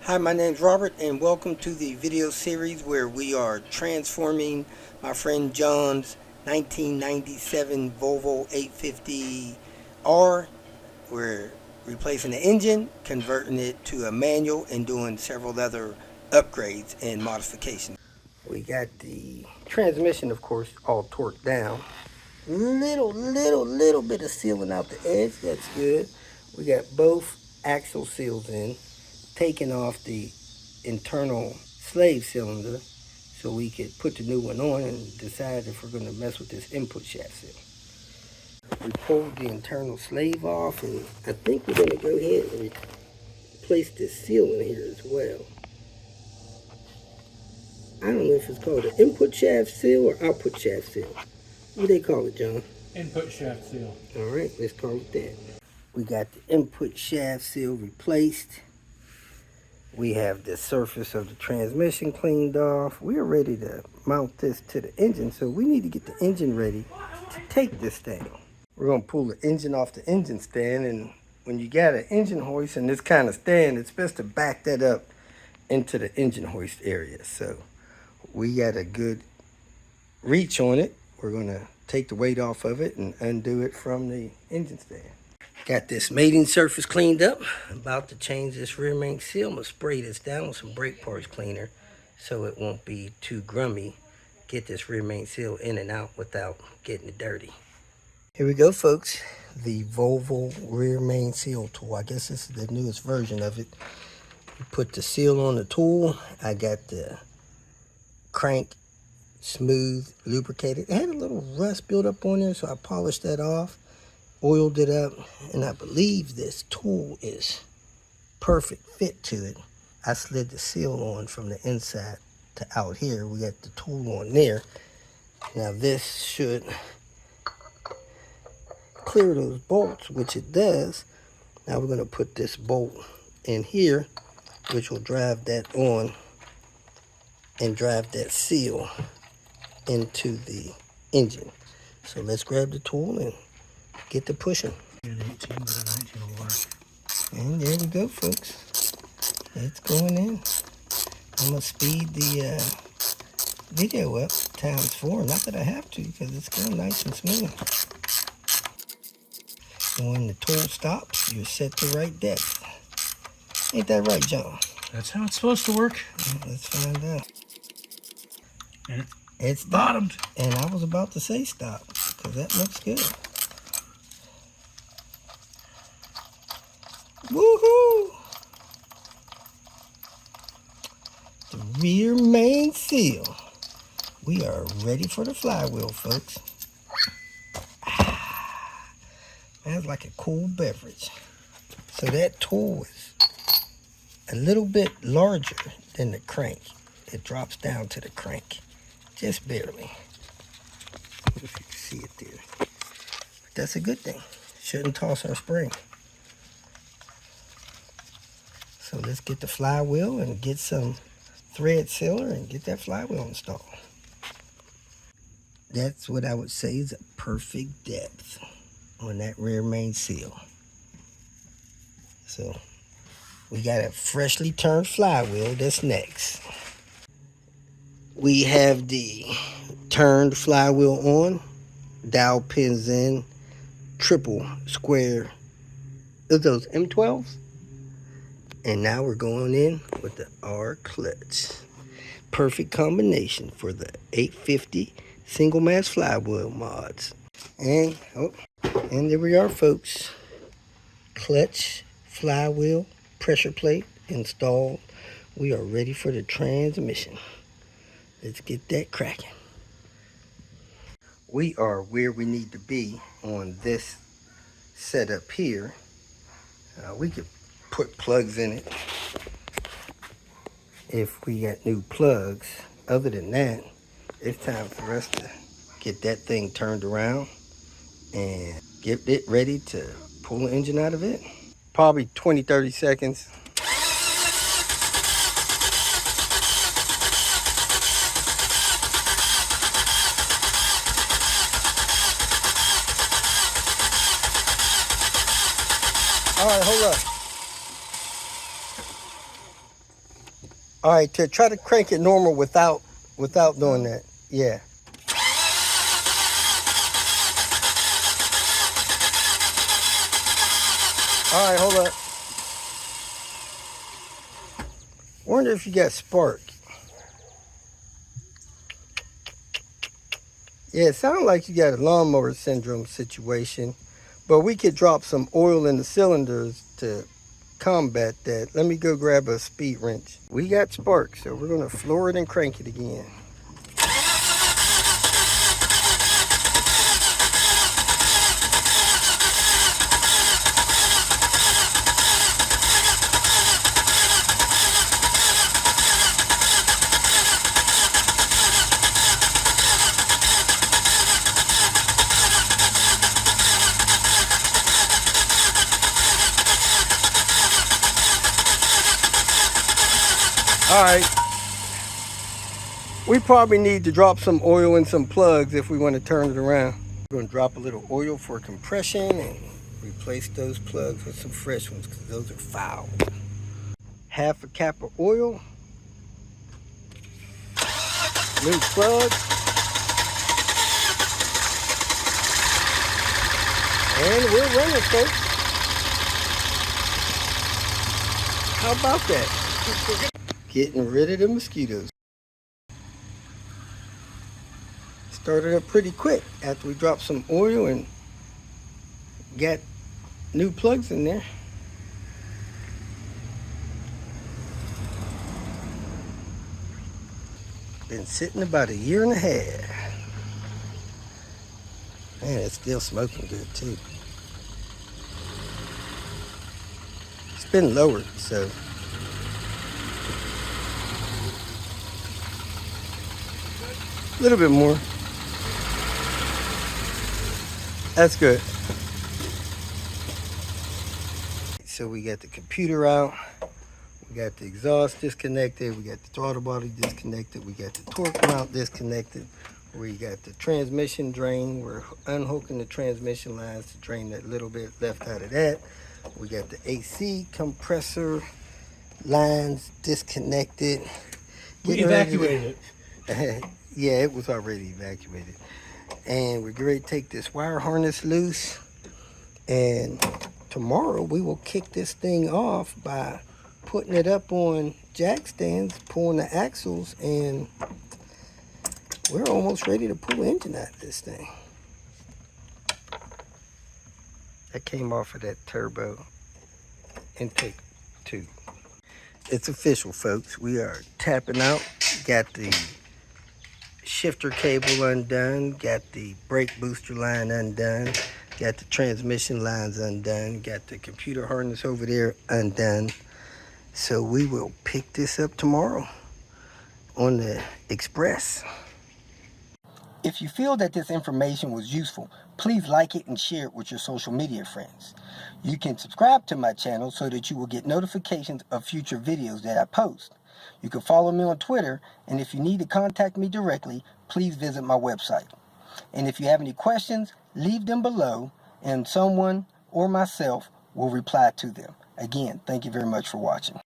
Hi, my name's Robert, and welcome to the video series where we are transforming my friend John's 1997 Volvo 850R. We're replacing the engine, converting it to a manual, and doing several other upgrades and modifications. We got the transmission, of course, all torqued down. Little bit of sealing out the edge. That's good. We got both axle seals in, taking off the internal slave cylinder so we could put the new one on and decide if we're going to mess with this input shaft seal. We pulled the internal slave off, and I think we're going to go ahead and replace this seal in here as well. I don't know if it's called an input shaft seal or output shaft seal. What do they call it, John? Input shaft seal. All right, let's call it that. We got the input shaft seal replaced. We have the surface of the transmission cleaned off. We are ready to mount this to the engine, so we need to get the engine ready to take this thing. We're going to pull the engine off the engine stand, and when you got an engine hoist in this kind of stand, it's best to back that up into the engine hoist area. So we got a good reach on it. We're going to take the weight off of it and undo it from the engine stand. Got this mating surface cleaned up. About to change this rear main seal. I'm going to spray this down with some brake parts cleaner so it won't be too grummy. Get this rear main seal in and out without getting it dirty. Here we go, folks. The Volvo rear main seal tool. I guess this is the newest version of it. You put the seal on the tool. I got the crank smooth, lubricated. It had a little rust built up on there, so I polished that off. Oiled it up, and I believe this tool is perfect fit to it. I slid the seal on from the inside to out here. We got the tool on there. Now this should clear those bolts, which it does. Now we're going to put this bolt in here, which will drive that on and drive that seal into the engine. So let's grab the tool and get to pushing. An 18, but a 19 will work. And there we go, folks. It's going in. I'm going to speed the video up ×4. Not that I have to, because it's going nice and smooth. And when the tool stops, you're set to right depth. Ain't that right, John? That's how it's supposed to work. Let's find out. And It's bottomed. And I was about to say stop, because that looks good. Woohoo! The rear main seal. We are ready for the flywheel, folks. That's like a cool beverage. So that tool is a little bit larger than the crank. It drops down to the crank, just barely. If you can see it there. But that's a good thing. Shouldn't toss our spring. So let's get the flywheel and get some thread sealer and get that flywheel installed. That's what I would say is a perfect depth on that rear main seal. So we got a freshly turned flywheel that's next. We have the turned flywheel on, dowel pins in, triple square of those M12s. And now we're going in with the R clutch. Perfect combination for the 850 single mass flywheel mods. And there we are, folks. Clutch, flywheel, pressure plate installed. We are ready for the transmission. Let's get that cracking. We are where we need to be on this setup here. We could put plugs in it if we got new plugs. Other than that, it's time for us to get that thing turned around and get it ready to pull the engine out of it. Probably 20-30 seconds. All right, hold up. All right, try to crank it normal without doing that. Yeah. All right, hold up. Wonder if you got spark. Yeah, it sounds like you got a lawnmower syndrome situation, but we could drop some oil in the cylinders to combat that. Let me go grab a speed wrench. We got spark, so we're gonna floor it and crank it again. All right, we probably need to drop some oil and some plugs if we want to turn it around. We're going to drop a little oil for compression and replace those plugs with some fresh ones because those are foul. Half a cap of oil, new plug, and we're running, folks. How about that? Getting rid of the mosquitoes. Started up pretty quick after we dropped some oil and got new plugs in there. Been sitting about 1.5 years. Man, it's still smoking good too. It's been lowered, so. A little bit more. That's good. So we got the computer out. We got the exhaust disconnected. We got the throttle body disconnected. We got the torque mount disconnected. We got the transmission drain. We're unhooking the transmission lines to drain that little bit left out of that. We got the AC compressor lines disconnected. We evacuated it. Yeah, it was already evacuated. And we're ready to take this wire harness loose. And tomorrow we will kick this thing off by putting it up on jack stands, pulling the axles, and we're almost ready to pull the engine out of this thing. That came off of that turbo intake tube. It's official, folks. We are tapping out. Got the shifter cable undone, got the brake booster line undone, got the transmission lines undone, got the computer harness over there undone. So we will pick this up tomorrow on the Express. If you feel that this information was useful, please like it and share it with your social media friends. You can subscribe to my channel so that you will get notifications of future videos that I post. You can follow me on Twitter, and if you need to contact me directly, please visit my website. And if you have any questions, leave them below, and someone or myself will reply to them. Again, thank you very much for watching.